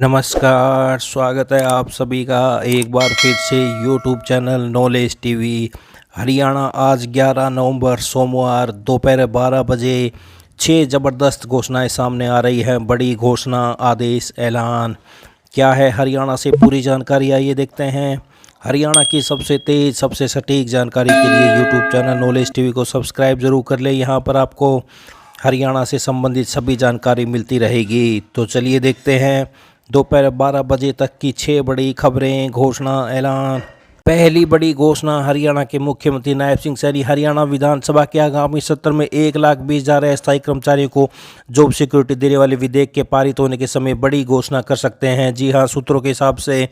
नमस्कार, स्वागत है आप सभी का एक बार फिर से YouTube channel knowledge TV. Haryana आज 11 नवंबर सोमवार दोपहर 12 बजे 6 ज़बरदस्त घोषणाएं सामने आ रही हैं। बड़ी घोषणा, आदेश, ऐलान क्या है हरियाणा से पूरी जानकारी आइए देखते हैं। हरियाणा की सबसे तेज़ सबसे सटीक जानकारी के लिए यूट्यूब चैनल नॉलेज टीवी को सब्सक्राइब ज़रूर कर लें। यहाँ पर आपको हरियाणा से संबंधित सभी जानकारी मिलती रहेगी। तो चलिए देखते हैं दोपहर 12 बजे तक की 6 बड़ी खबरें, घोषणा, ऐलान। पहली बड़ी घोषणा, हरियाणा के मुख्यमंत्री नायब सिंह सैनी हरियाणा विधानसभा के आगामी सत्र में 1,20,000 अस्थायी कर्मचारियों को जॉब सिक्योरिटी देने वाले विधेयक के पारित होने के समय बड़ी घोषणा कर सकते हैं। जी हां, सूत्रों के हिसाब से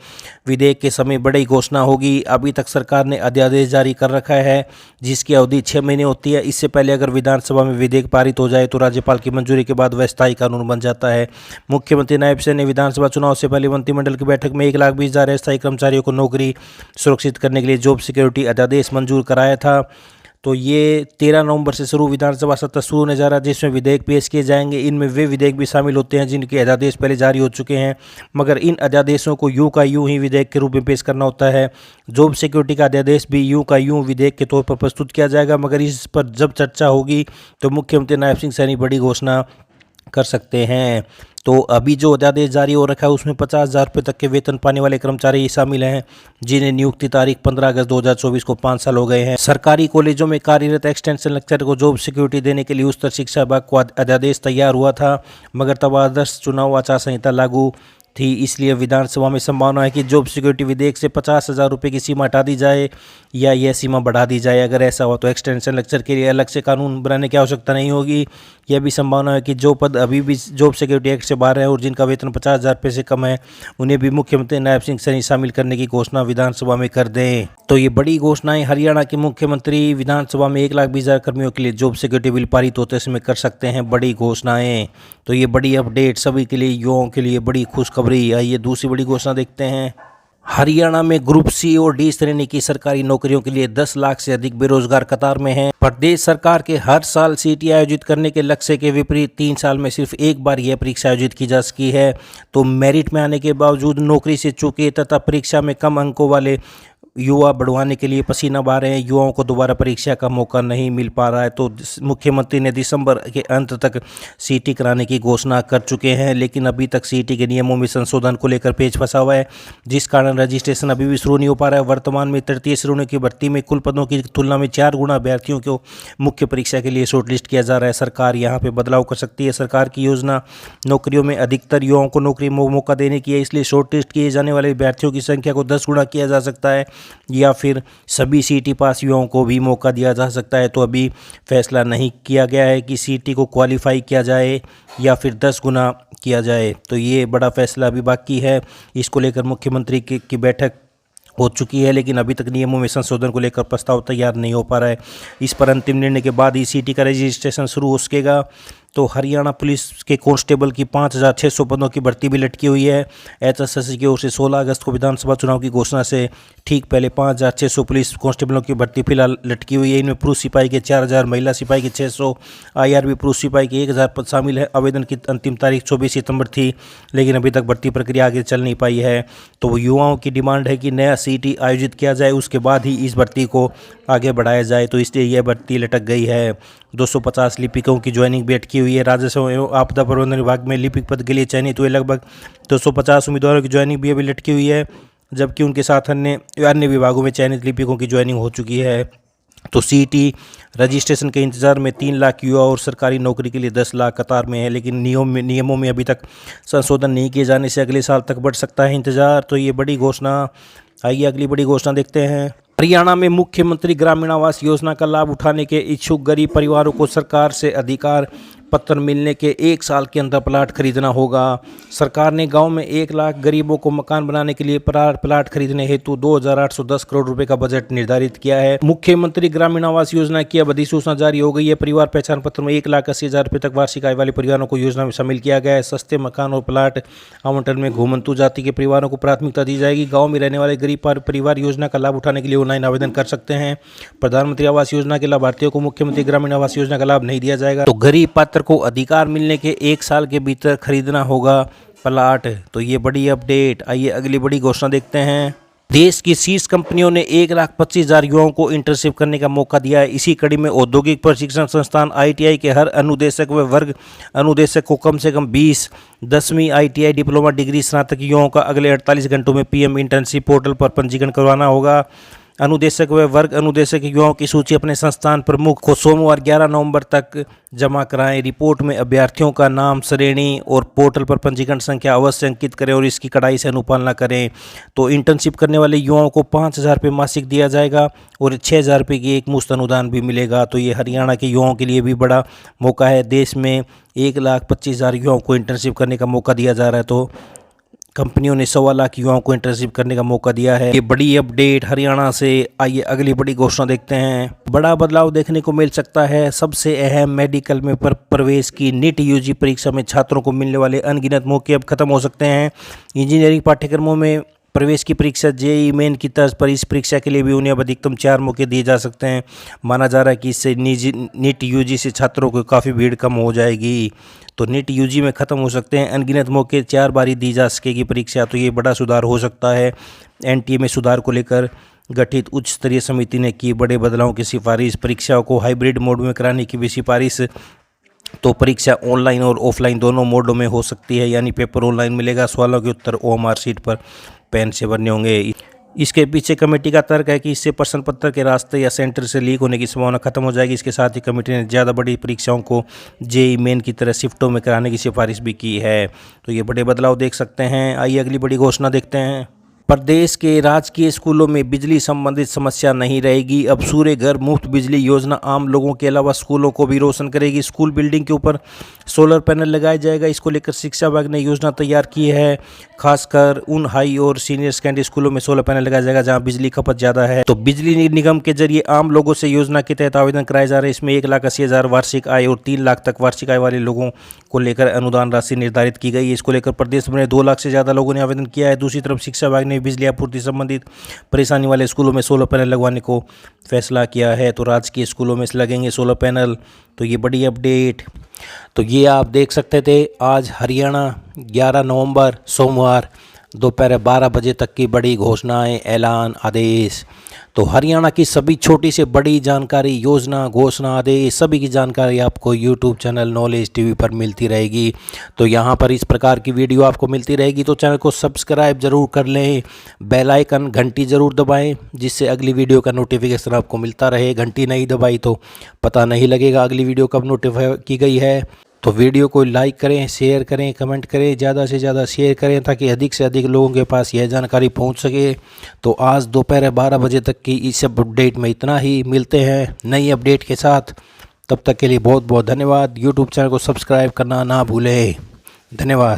विधेयक के समय बड़ी घोषणा होगी। अभी तक सरकार ने अध्यादेश जारी कर रखा है जिसकी अवधि 6 महीने होती है। इससे पहले अगर विधानसभा में विधेयक पारित हो जाए तो राज्यपाल की मंजूरी के बाद वह स्थायी कानून बन जाता है। मुख्यमंत्री नायब सिंह ने विधानसभा चुनाव से पहले मंत्रिमंडल की बैठक में 1,20,000 अस्थायी कर्मचारियों को नौकरी सुरक्षित करने के लिए जॉब सिक्योरिटी अध्यादेश मंजूर कराया था। तो ये 13 नवंबर से शुरू विधानसभा सत्र शुरू होने जा रहा है जिसमें विधेयक पेश किए जाएंगे। इनमें वे विधेयक भी शामिल होते हैं जिनके अध्यादेश पहले जारी हो चुके हैं, मगर इन अध्यादेशों को यूं का यूं ही विधेयक के रूप में पेश करना होता है। जॉब सिक्योरिटी का अध्यादेश भी यूं का यूं विधेयक के तौर पर प्रस्तुत किया जाएगा, मगर इस पर जब चर्चा होगी तो मुख्यमंत्री नायब सिंह सैनी बड़ी घोषणा कर सकते हैं। तो अभी जो अध्यादेश जारी हो रखा है उसमें 50,000 रुपये तक के वेतन पाने वाले कर्मचारी शामिल हैं जिन्हें नियुक्ति तारीख 15 अगस्त 2024 को 5 साल हो गए हैं। सरकारी कॉलेजों में कार्यरत एक्सटेंशन लेक्चर को जॉब सिक्योरिटी देने के लिए उच्चतर शिक्षा विभाग को अध्यादेश तैयार हुआ था, मगर तब आदर्श चुनाव आचार संहिता लागू थी, इसलिए विधानसभा में संभावना है कि जॉब सिक्योरिटी विधेयक से 50,000 रुपये की सीमा हटा दी जाए या यह सीमा बढ़ा दी जाए। अगर ऐसा हो तो एक्सटेंशन लेक्चर के लिए अलग से कानून बनाने की आवश्यकता नहीं होगी। यह भी संभावना है कि जो पद अभी भी जॉब सिक्योरिटी एक्ट से बाहर है और जिनका वेतन 50,000 रुपये से कम है उन्हें भी मुख्यमंत्री नायब सिंह सैनी शामिल करने की घोषणा विधानसभा में कर दें। तो ये बड़ी घोषणाएं हरियाणा के मुख्यमंत्री विधानसभा में 1,20,000 कर्मियों के लिए जॉब सिक्योरिटी बिल पारित होते समय कर सकते हैं बड़ी घोषणाएं। तो ये बड़ी अपडेट सभी के लिए, युवाओं के लिए बड़ी खुशखबरी। आइए दूसरी बड़ी घोषणा देखते हैं। हरियाणा में ग्रुप सी और डी श्रेणी की सरकारी नौकरियों के लिए 10 लाख से अधिक बेरोजगार कतार में हैं। प्रदेश सरकार के हर साल सीटी आयोजित करने के लक्ष्य के विपरीत 3 साल में सिर्फ एक बार यह परीक्षा आयोजित की जा सकी है। तो मेरिट में आने के बावजूद नौकरी से चूके तथा परीक्षा में कम अंकों वाले युवा बढ़वाने के लिए पसीना बहा रहे हैं। युवाओं को दोबारा परीक्षा का मौका नहीं मिल पा रहा है। तो मुख्यमंत्री ने दिसंबर के अंत तक सीटी कराने की घोषणा कर चुके हैं, लेकिन अभी तक सीटी के नियमों में संशोधन को लेकर पेच फंसा हुआ है, जिस कारण रजिस्ट्रेशन अभी भी शुरू नहीं हो पा रहा है। वर्तमान में तृतीय श्रेणी की भर्ती में कुल पदों की तुलना में 4 गुना अभ्यर्थियों को मुख्य परीक्षा के लिए शॉर्टलिस्ट किया जा रहा है। सरकार यहाँ पर बदलाव कर सकती है। सरकार की योजना नौकरियों में अधिकतर युवाओं को नौकरी मौका देने की है, इसलिए शॉर्टलिस्ट किए जाने वाले अभ्यर्थियों की संख्या को 10 गुना किया जा सकता है या फिर सभी सीटी पास युवाओं को भी मौका दिया जा सकता है। तो अभी फैसला नहीं किया गया है कि सीटी को क्वालिफाई किया जाए या फिर 10 गुना किया जाए। तो ये बड़ा फैसला अभी बाकी है। इसको लेकर मुख्यमंत्री की बैठक हो चुकी है, लेकिन अभी तक नियमों में संशोधन को लेकर प्रस्ताव तैयार नहीं हो पा रहा है। इस पर अंतिम निर्णय के बाद ही सीटी का रजिस्ट्रेशन शुरू हो सकेगा। तो हरियाणा पुलिस के कांस्टेबल की 5,600 पदों की भर्ती भी लटकी हुई है। एचएसएससी की ओर से 16 अगस्त को विधानसभा चुनाव की घोषणा से ठीक पहले 5,600 पुलिस कांस्टेबलों की भर्ती फिलहाल लटकी हुई है। इनमें पुरुष सिपाही के 4,000, महिला सिपाही के 600, आईआरबी पुरुष सिपाही के 1,000 पद शामिल है। आवेदन की अंतिम तारीख 24 सितंबर थी, लेकिन अभी तक भर्ती प्रक्रिया आगे चल नहीं पाई है। तो युवाओं की डिमांड है कि नया सीटी आयोजित किया जाए, उसके बाद ही इस भर्ती को आगे बढ़ाया जाए। तो इसलिए यह भर्ती लटक गई है। 250 लिपिकों की ज्वाइनिंग भी अटकी हुई है। राजस्व एवं आपदा प्रबंधन विभाग में लिपिक पद के लिए चयनित हुए लगभग 250 उम्मीदवारों की ज्वाइनिंग भी अभी लटकी हुई है, जबकि उनके साथ अन्य विभागों में चयनित लिपिकों की ज्वाइनिंग हो चुकी है। तो सीटी रजिस्ट्रेशन के इंतजार में 3 लाख युवा और सरकारी नौकरी के लिए 10 लाख कतार में है, लेकिन नियमों में अभी तक संशोधन नहीं किए जाने से अगले साल तक बढ़ सकता है इंतजार। तो ये बड़ी घोषणा। आइए अगली बड़ी घोषणा देखते हैं। हरियाणा में मुख्यमंत्री ग्रामीण आवास योजना का लाभ उठाने के इच्छुक गरीब परिवारों को सरकार से अधिकार पत्र मिलने के 1 साल के अंदर प्लाट खरीदना होगा। सरकार ने गांव में 1 लाख गरीबों को मकान बनाने के लिए प्लाट खरीदने हेतु 2,810 करोड़ रुपए का बजट निर्धारित किया है। मुख्यमंत्री ग्रामीण आवास योजना की अब अधिसूचना जारी हो गई है। परिवार पहचान पत्र में 1,80,000 रुपये तक वार्षिक आय वाले परिवारों को योजना में शामिल किया गया है। सस्ते मकान और प्लाट आवंटन में घुमंतु जाति के परिवारों को प्राथमिकता दी जाएगी। गाँव में रहने वाले गरीब परिवार योजना का लाभ उठाने के लिए ऑनलाइन आवेदन कर सकते हैं। प्रधानमंत्री आवास योजना के लाभार्थियों को मुख्यमंत्री ग्रामीण आवास योजना का लाभ नहीं दिया जाएगा। तो गरीब पात्र को अधिकार मिलने के 1 साल के भीतर खरीदना होगा प्लाट। तो ये बड़ी अपडेट। आइए अगली बड़ी घोषणा देखते हैं। देश की शीर्ष कंपनियों ने 1,25,000 युवाओं को इंटर्नशिप करने का मौका दिया है। इसी कड़ी में औद्योगिक प्रशिक्षण संस्थान ITI के हर अनुदेशक व वर्ग अनुदेशक को कम से कम 20 10वीं ITI डिप्लोमा डिग्री स्नातक युवाओं का अगले 48 घंटों में PM इंटर्नशिप पोर्टल पर पंजीकरण करवाना होगा। अनुदेशक व वर्ग अनुदेशक युवाओं की सूची अपने संस्थान प्रमुख को सोमवार 11 नवंबर तक जमा कराएं। रिपोर्ट में अभ्यर्थियों का नाम, श्रेणी और पोर्टल पर पंजीकरण संख्या अवश्य अंकित करें और इसकी कड़ाई से अनुपालना करें। तो इंटर्नशिप करने वाले युवाओं को 5,000 रुपये मासिक दिया जाएगा और 6,000 रुपये की एक मुश्त अनुदान भी मिलेगा। तो ये हरियाणा के युवाओं के लिए भी बड़ा मौका है। देश में 1,25,000 युवाओं को इंटर्नशिप करने का मौका दिया जा रहा है। तो कंपनियों ने 1.25 लाख युवाओं को इंटर्नशिप करने का मौका दिया है। ये बड़ी अपडेट हरियाणा से। आइए अगली बड़ी घोषणा देखते हैं। बड़ा बदलाव देखने को मिल सकता है। सबसे अहम मेडिकल में प्रवेश की NEET UG परीक्षा में छात्रों को मिलने वाले अनगिनत मौके अब खत्म हो सकते हैं। इंजीनियरिंग पाठ्यक्रमों में प्रवेश की परीक्षा JEE मेन की तर्ज पर इस परीक्षा के लिए भी उन्हें अब अधिकतम 4 मौके दिए जा सकते हैं। माना जा रहा है कि इससे NEET UG से छात्रों को काफ़ी भीड़ कम हो जाएगी। तो NEET UG में ख़त्म हो सकते हैं अनगिनत मौके, 4 बारी दी जा सकेगी परीक्षा। तो ये बड़ा सुधार हो सकता है। NTA में सुधार को लेकर गठित उच्च स्तरीय समिति ने की बड़े बदलावों की सिफारिश। परीक्षाओं को हाइब्रिड मोड में कराने की भी सिफारिश। तो परीक्षा ऑनलाइन और ऑफलाइन दोनों मोडों में हो सकती है, यानी पेपर ऑनलाइन मिलेगा, सवालों के उत्तर OMR शीट पर पेन से भरने होंगे। इसके पीछे कमेटी का तर्क है कि इससे प्रश्न पत्र के रास्ते या सेंटर से लीक होने की संभावना खत्म हो जाएगी। इसके साथ ही कमेटी ने ज़्यादा बड़ी परीक्षाओं को JEE मेन की तरह शिफ्टों में कराने की सिफारिश भी की है। तो ये बड़े बदलाव देख सकते हैं। आइए अगली बड़ी घोषणा देखते हैं। प्रदेश के राजकीय स्कूलों में बिजली संबंधित समस्या नहीं रहेगी। अब सूर्य घर मुफ्त बिजली योजना आम लोगों के अलावा स्कूलों को भी रोशन करेगी। स्कूल बिल्डिंग के ऊपर सोलर पैनल लगाया जाएगा। इसको लेकर शिक्षा विभाग ने योजना तैयार की है। खासकर उन हाई और सीनियर सेकेंडरी स्कूलों में सोलर पैनल लगाया जाएगा जहां बिजली खपत ज़्यादा है। तो बिजली निगम के जरिए आम लोगों से योजना के तहत आवेदन कराए जा रहे हैं। इसमें 1,80,000 वार्षिक आय और 3 लाख तक वार्षिक आय वाले लोगों को लेकर अनुदान राशि निर्धारित की गई है। इसको लेकर प्रदेश में 2 लाख से ज़्यादा लोगों ने आवेदन किया है। दूसरी तरफ शिक्षा विभाग ने बिजली आपूर्ति संबंधित परेशानी वाले स्कूलों में सोलर पैनल लगवाने को फैसला किया है। तो राजकीय स्कूलों में लगेंगे सोलर पैनल। तो ये बड़ी अपडेट। तो ये आप देख सकते थे आज हरियाणा 11 नवंबर सोमवार दोपहर 12 बजे तक की बड़ी घोषणाएं, ऐलान, आदेश। तो हरियाणा की सभी छोटी से बड़ी जानकारी, योजना, घोषणा, आदेश, सभी की जानकारी आपको YouTube चैनल नॉलेज TV पर मिलती रहेगी। तो यहाँ पर इस प्रकार की वीडियो आपको मिलती रहेगी। तो चैनल को सब्सक्राइब ज़रूर कर लें, बेल आइकन घंटी ज़रूर दबाएं, जिससे अगली वीडियो का नोटिफिकेशन आपको मिलता रहे। घंटी नहीं दबाई तो पता नहीं लगेगा अगली वीडियो कब नोटिफाई की गई है। तो वीडियो को लाइक करें, शेयर करें, कमेंट करें, ज़्यादा से ज़्यादा शेयर करें ताकि अधिक से अधिक लोगों के पास यह जानकारी पहुंच सके। तो आज दोपहर 12 बजे तक की इस अपडेट में इतना ही। मिलते हैं नई अपडेट के साथ। तब तक के लिए बहुत बहुत धन्यवाद। YouTube चैनल को सब्सक्राइब करना ना भूलें। धन्यवाद।